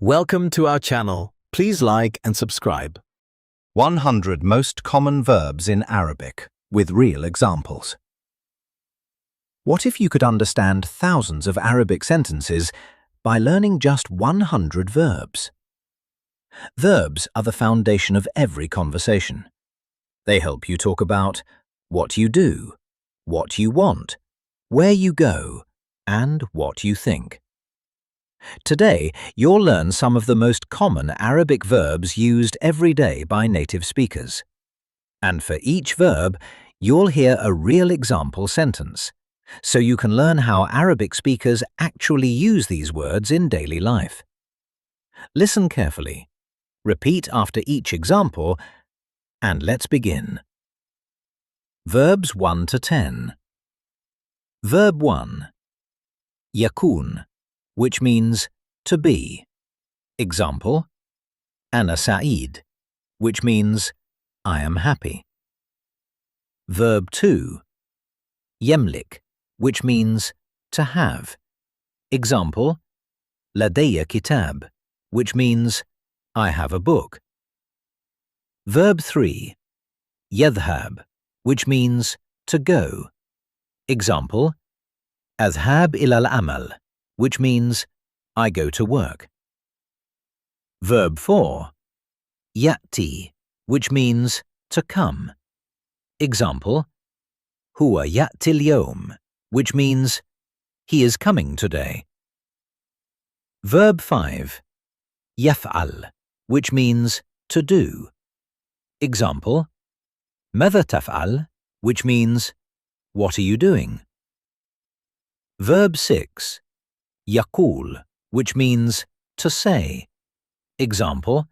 Welcome to our channel. Please like and subscribe. 100 Most Common Verbs in Arabic, with real examples. What if you could understand thousands of Arabic sentences by learning just 100 verbs? Verbs are the foundation of every conversation. They help you talk about what you do, what you want, where you go, and what you think. Today, you'll learn some of the most common Arabic verbs used every day by native speakers. And for each verb, you'll hear a real example sentence, so you can learn how Arabic speakers actually use these words in daily life. Listen carefully, repeat after each example, and let's begin. Verbs 1 to 10. Verb 1. Yakun, which means to be. Example, Ana Sa'id, which means I am happy. Verb 2. Yemlik, which means to have. Example, Ladayya kitab, which means I have a book. Verb 3. Yadhhab, which means to go. Example, Adhhab ila al-amal, which means I go to work. Verb 4. Ya'ti, which means to come. Example, Huwa ya'ti al-yawm, which means he is coming today. Verb 5. Yaf'al, which means to do. Example, Madha taf'al, which means what are you doing? Verb 6. Yaqul, which means to say. Example,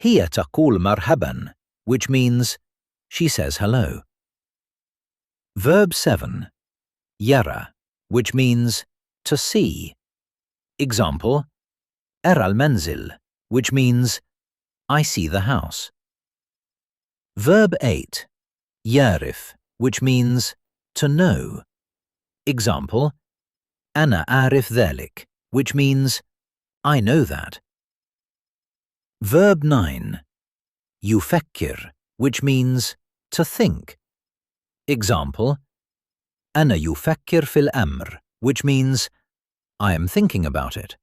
Hiya taqul marhaban, which means she says hello. Verb 7. Yara, which means to see. Example, Ara al-manzil, which means I see the house. Verb 8. Yarif, which means to know. Example, Ana a'rif dhalik, which means I know that. Verb 9. Yufakkir, which means to think. Example, Ana yufakkir fil amr, which means I am thinking about it.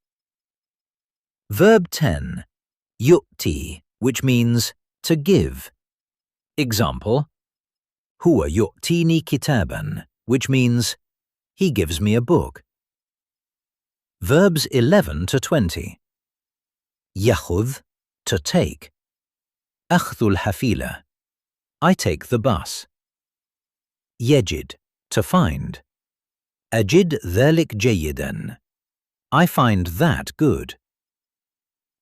Verb 10. Yu'ti, which means to give. Example, Huwa yu'tini kitaban, which means he gives me a book. Verbs 11 to 20. Yakhudh, to take. Akhdhu al-hafila, I take the bus. Yajid, to find. Ajid dhalik jayidan, I find that good.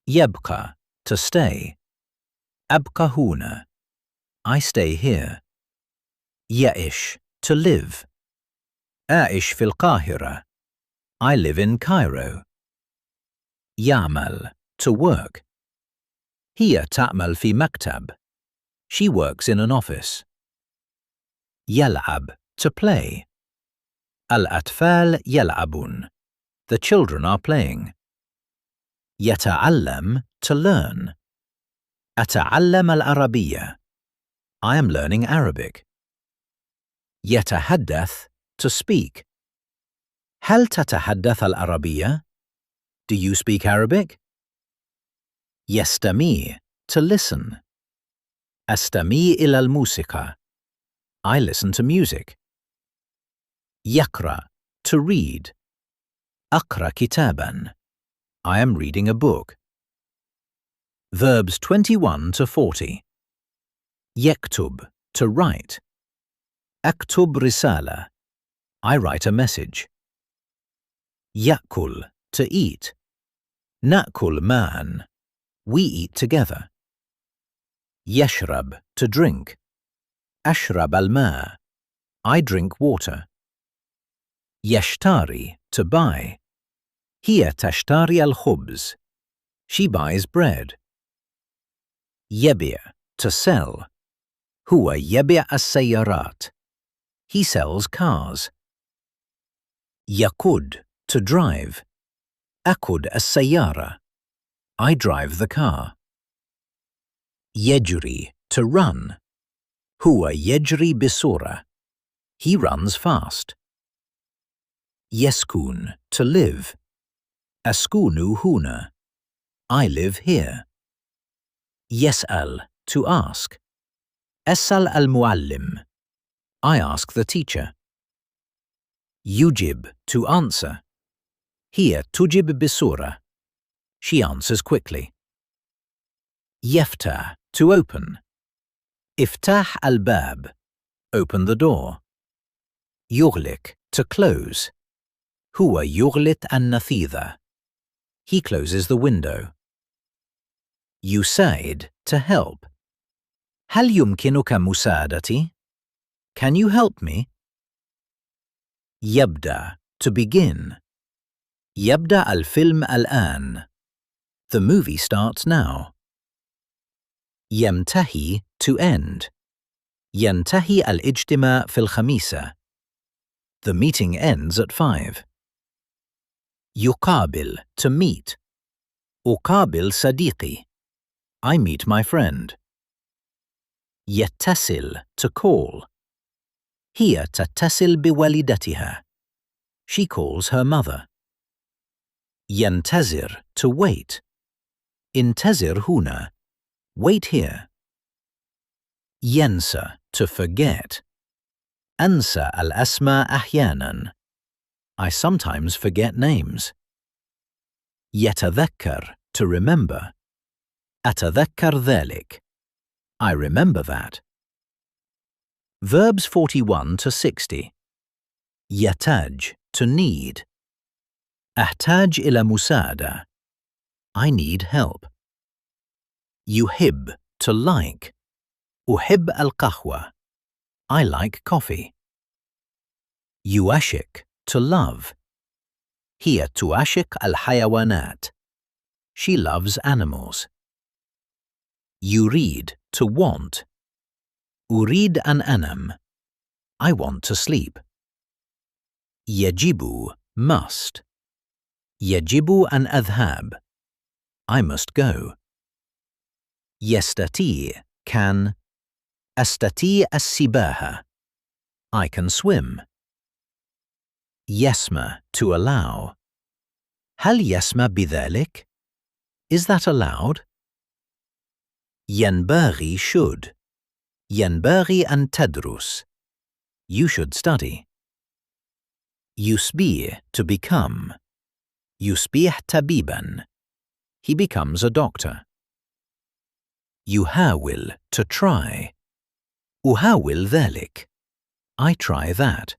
Yabqa, to stay. Abqa huna, I stay here. Ya'ish, to live. Aish fil Qahira, I live in Cairo. Ya'mal, to work. Hiya ta'mal fi maktab, she works in an office. Yal'ab, to play. Al-atfal yal'abun, the children are playing. Yata'allam, to learn. Ata'allam al-arabiyya, I am learning Arabic. Yatahaddath, to speak. هل تتحدث العربية? Do you speak Arabic? يستمع, to listen. أستمع إلى الموسيقى, I listen to music. يقرأ, to read. أقرأ كتابا, I am reading a book. Verbs 21 to 40. يكتب, to write. أكتب رسالة, I write a message. Ya'kul, to eat. Na'kul ma'an, we eat together. Yashrab, to drink. Ashrab al-ma', I drink water. Yashtari, to buy. Hiya tashtari al-khubz, she buys bread. Yabi', to sell. Huwa yabi' as-sayyarat, he sells cars. Yaqud, to drive. Akud as-sayyara, I drive the car. يجري, to run. هو يجري بسرعة. He runs fast. يسكن, to live. أسكن هنا. I live here. يسأل, to ask. أسأل المعلم. I ask the teacher. يجب, to answer. هي تجب بسرعة. She answers quickly. يفتح, to open. افتح الباب. Open the door. يغلق, to close. هو يغلق النافذة. He closes the window. يساعد, to help. هل يمكنك مساعدتي? Can you help me? يبدأ, to begin. يبدأ الفيلم الآن. The movie starts now. ينتهي, to end. ينتهي الاجتماع في الخميسة. The meeting ends at 5. يقابل, to meet. أقابل صديقي. I meet my friend. يتصل, to call. هي تتصل بوالدتها. She calls her mother. ينتظر, to wait. انتظر هنا. Wait here. ينسى, to forget. أنسى الأسماء أحياناً. I sometimes forget names. يتذكر, to remember. أتذكر ذلك. I remember that. Verbs 41 to 60. يحتاج, to need. أحتاج إلى مساعدة. I need help. يحب, to like. أحب القهوة. I like coffee. يعشق, to love. هي تعشق الحيوانات. She loves animals. يريد, to want. أريد أن أنام. I want to sleep. يجب, must. يجب أن أذهب. I must go. يستطيع, can. أستطيع السباحة. I can swim. يسمح, to allow. هل يسمح بذلك? Is that allowed? ينبغي, should. ينبغي أن تدرس. You should study. يصبح, to become. يصبح طبيباً. He becomes a doctor. يحاول, to try. أحاول ذلك. I try that.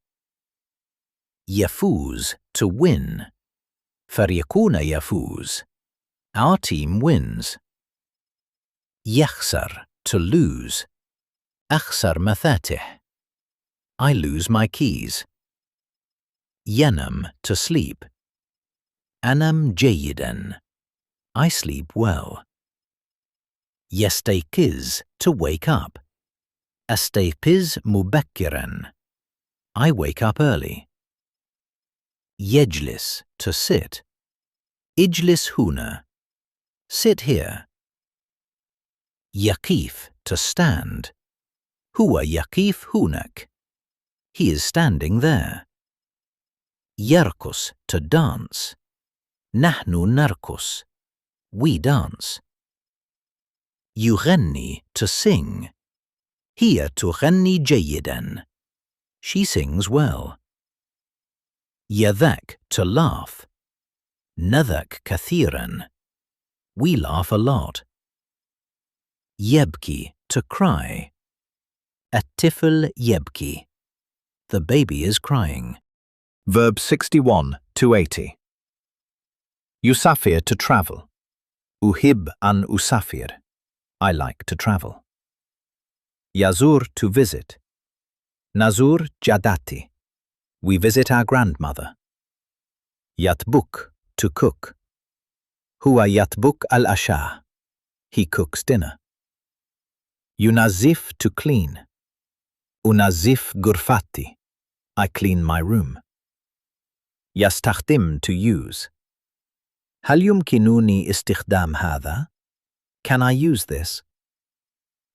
يفوز, to win. فريقنا يفوز. Our team wins. يخسر, to lose. أخسر مفاتيح. I lose my keys. ينام, to sleep. أنام جيداً. I sleep well. يستيقظ, to wake up. أستيقظ مبكراً. I wake up early. يجلس, to sit. اجلس هنا. Sit here. يقف, to stand. هو يقف هناك. He is standing there. يرقص, to dance. نحن نرقص. We dance. يغني, to sing. هي تغني جيداً. She sings well. يضحك, to laugh. نضحك كثيراً. We laugh a lot. يبكي, to cry. الطفل يبكي. The baby is crying. Verbs 61 to 80. يسافر, to travel. أحب أن أسافر. I like to travel. يزور, to visit. نزور جدتي. We visit our grandmother. يطبخ, to cook. هو يطبخ العشاء. He cooks dinner. ينظف, to clean. أنظف غرفتي. I clean my room. يستخدم, to use. هل يمكنني استخدام هذا؟ Can I use this?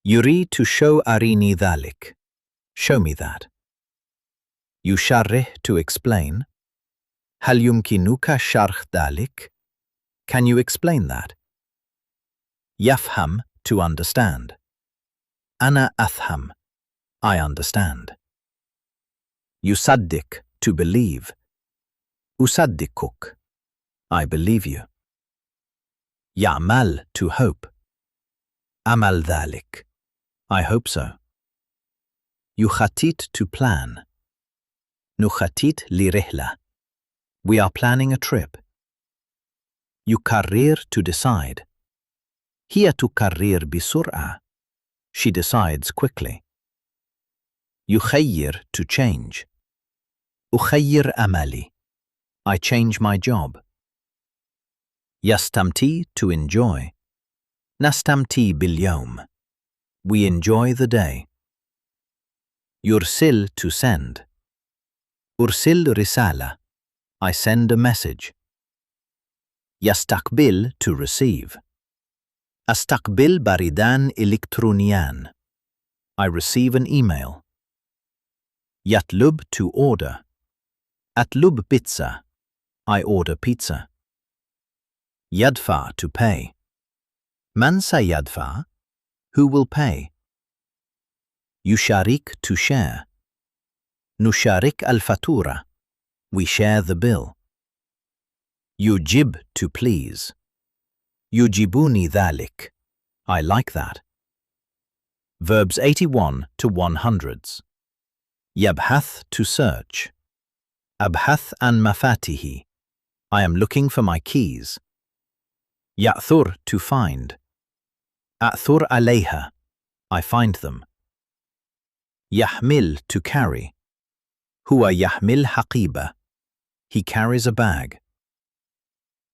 يريد to show أريني ذلك. Show me that. يشرح to explain. هل يمكنك شرح ذلك? Can you explain that? يفهم to understand. أنا أفهم. I understand. يصدق to believe. أصدقك. I believe you. يعمل to hope. أمل ذلك. I hope so. يخطط to plan. نخطط لرحلة. We are planning a trip. يقرر to decide. هي تقرر بسرعة. She decides quickly. يخير to change. أخير أملي. I change my job. يستمتع to enjoy. نستمتع باليوم. We enjoy the day. يرسل to send. أرسل رسالة. I send a message. يستقبل to receive. أستقبل بريدان إلكترونيان. I receive an email. يطلب to order. أطلب بيتزا. I order pizza. يدفع to pay. من سيدفع? Who will pay? يشارك to share. نشارك الفاتورة. We share the bill. يجب to please. يجبني ذلك. I like that. Verbs 81 to 100s. يبحث to search. أبحث عن مفاتيحي. I am looking for my keys. يأثر to find. أأثر عليها. I find them. يحمل to carry. هو يحمل حقيبة. He carries a bag.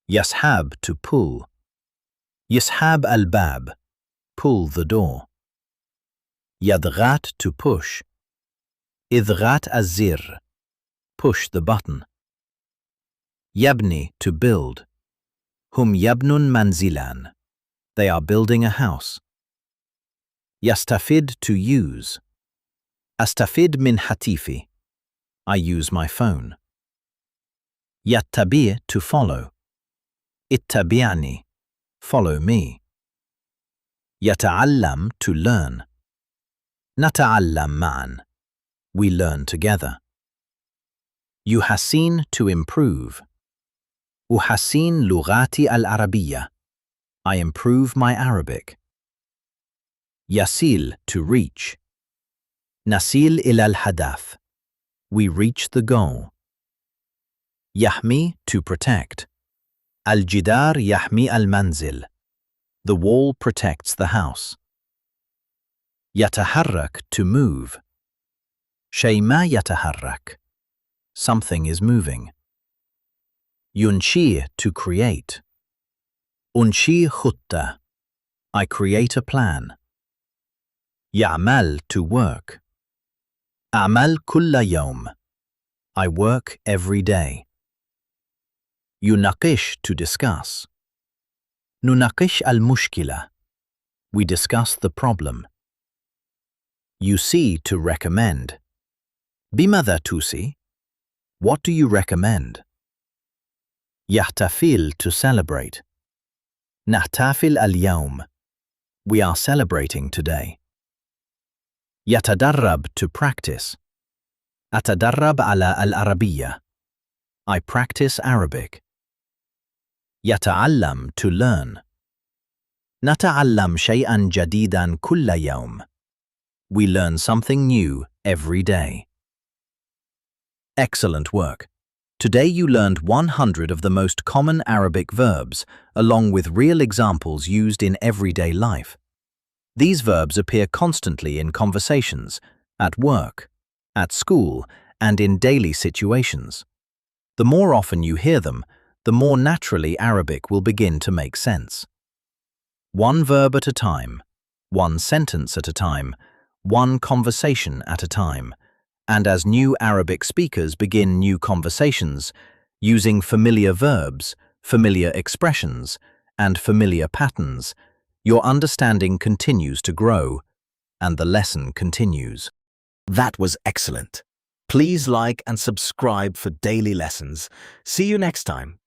يسحب to pull. يسحب الباب. Pull the door. يضغط to push. اضغط الزر. Push the button. يبني to build. هم يبنون منزلاً. They are building a house. يستفيد to use. أستفيد من هاتفي. I use my phone. يتبع to follow. اتبعني. Follow me. يتعلم to learn. نتعلم معاً. We learn together. يحسن to improve. أحسن لغتي العربية. I improve my Arabic. يصل to reach. نصل إلى الهدف. We reach the goal. يحمي to protect. الجدار يحمي المنزل. The wall protects the house. يتحرك to move. شيء ما يتحرك. Something is moving. ينشئ to create. أنشئ خطة. I create a plan. يعمل to work. أعمل كل يوم. I work every day. يناقش to discuss. نناقش المشكلة. We discuss the problem. يسي to recommend. بماذا تسي? What do you recommend? يحتفل to celebrate. نحتفل اليوم. We are celebrating today. يتدرب to practice. أتدرب على العربية. I practice Arabic. يتعلم to learn. نتعلم شيئا جديدا كل يوم. We learn something new every day. Excellent work. Today you learned 100 of the most common Arabic verbs, along with real examples used in everyday life. These verbs appear constantly in conversations, at work, at school, and in daily situations. The more often you hear them, the more naturally Arabic will begin to make sense. One verb at a time, one sentence at a time, one conversation at a time, and as new Arabic speakers begin new conversations, using familiar verbs, familiar expressions, and familiar patterns, your understanding continues to grow, and the lesson continues. That was excellent. Please like and subscribe for daily lessons. See you next time.